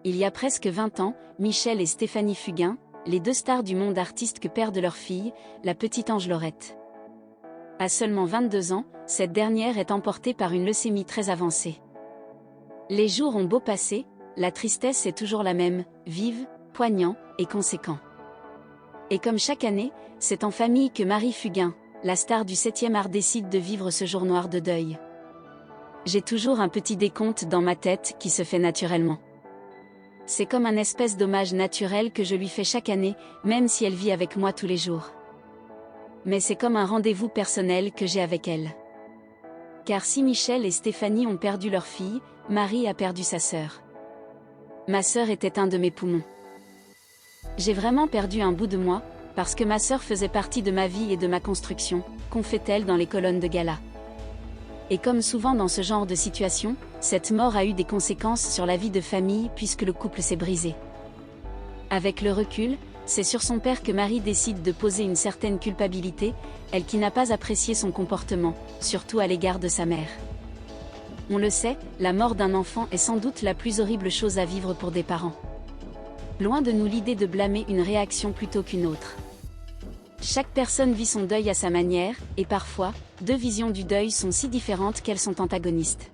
Il y a presque 20 ans, Michel et Stéphanie Fugain, les deux stars du monde artistique perdent leur fille, la petite Ange Laurette. À seulement 22 ans, cette dernière est emportée par une leucémie très avancée. Les jours ont beau passer, la tristesse est toujours la même, vive, poignant et conséquent. Et comme chaque année, c'est en famille que Marie Fugain, la star du 7e art, décide de vivre ce jour noir de deuil. J'ai toujours un petit décompte dans ma tête qui se fait naturellement. C'est comme un espèce d'hommage naturel que je lui fais chaque année, même si elle vit avec moi tous les jours. Mais c'est comme un rendez-vous personnel que j'ai avec elle. Car si Michel et Stéphanie ont perdu leur fille, Marie a perdu sa sœur. Ma sœur était un de mes poumons. J'ai vraiment perdu un bout de moi, parce que ma sœur faisait partie de ma vie et de ma construction, confie-t-elle dans les colonnes de gala. Et comme souvent dans ce genre de situation, cette mort a eu des conséquences sur la vie de famille puisque le couple s'est brisé. Avec le recul, c'est sur son père que Marie décide de poser une certaine culpabilité, elle qui n'a pas apprécié son comportement, surtout à l'égard de sa mère. On le sait, la mort d'un enfant est sans doute la plus horrible chose à vivre pour des parents. Loin de nous l'idée de blâmer une réaction plutôt qu'une autre. Chaque personne vit son deuil à sa manière, et parfois, deux visions du deuil sont si différentes qu'elles sont antagonistes.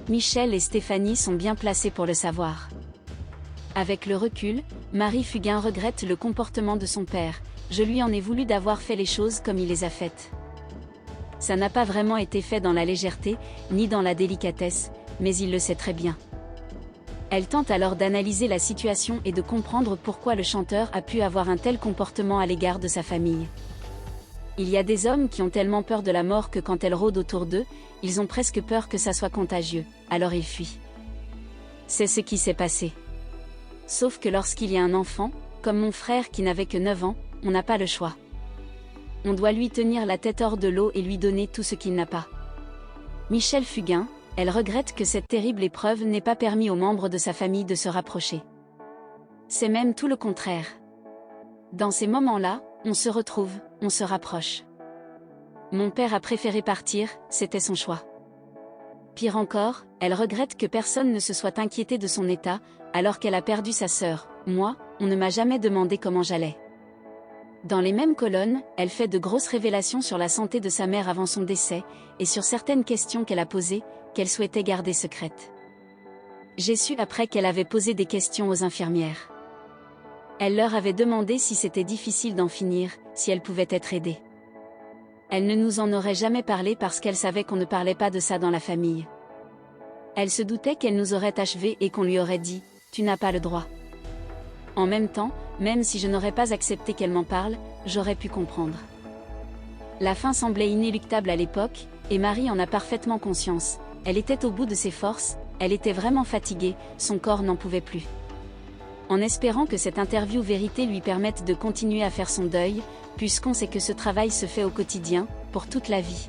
Michel et Stéphanie sont bien placés pour le savoir. Avec le recul, Marie Fugain regrette le comportement de son père, je lui en ai voulu d'avoir fait les choses comme il les a faites. Ça n'a pas vraiment été fait dans la légèreté, ni dans la délicatesse, mais il le sait très bien. Elle tente alors d'analyser la situation et de comprendre pourquoi le chanteur a pu avoir un tel comportement à l'égard de sa famille. Il y a des hommes qui ont tellement peur de la mort que quand elle rôde autour d'eux, ils ont presque peur que ça soit contagieux, alors ils fuient. C'est ce qui s'est passé. Sauf que lorsqu'il y a un enfant, comme mon frère qui n'avait que 9 ans, on n'a pas le choix. On doit lui tenir la tête hors de l'eau et lui donner tout ce qu'il n'a pas. Michel Fugain, elle regrette que cette terrible épreuve n'ait pas permis aux membres de sa famille de se rapprocher. C'est même tout le contraire. Dans ces moments-là, on se retrouve, on se rapproche. Mon père a préféré partir, c'était son choix. Pire encore, elle regrette que personne ne se soit inquiété de son état, alors qu'elle a perdu sa sœur. Moi, on ne m'a jamais demandé comment j'allais. Dans les mêmes colonnes, elle fait de grosses révélations sur la santé de sa mère avant son décès, et sur certaines questions qu'elle a posées, qu'elle souhaitait garder secrètes. J'ai su après qu'elle avait posé des questions aux infirmières. Elle leur avait demandé si c'était difficile d'en finir, si elle pouvait être aidée. Elle ne nous en aurait jamais parlé parce qu'elle savait qu'on ne parlait pas de ça dans la famille. Elle se doutait qu'elle nous aurait achevés et qu'on lui aurait dit « Tu n'as pas le droit ». En même temps, même si je n'aurais pas accepté qu'elle m'en parle, j'aurais pu comprendre. La fin semblait inéluctable à l'époque, et Marie en a parfaitement conscience. Elle était au bout de ses forces, elle était vraiment fatiguée, son corps n'en pouvait plus. En espérant que cette interview vérité lui permette de continuer à faire son deuil, puisqu'on sait que ce travail se fait au quotidien, pour toute la vie.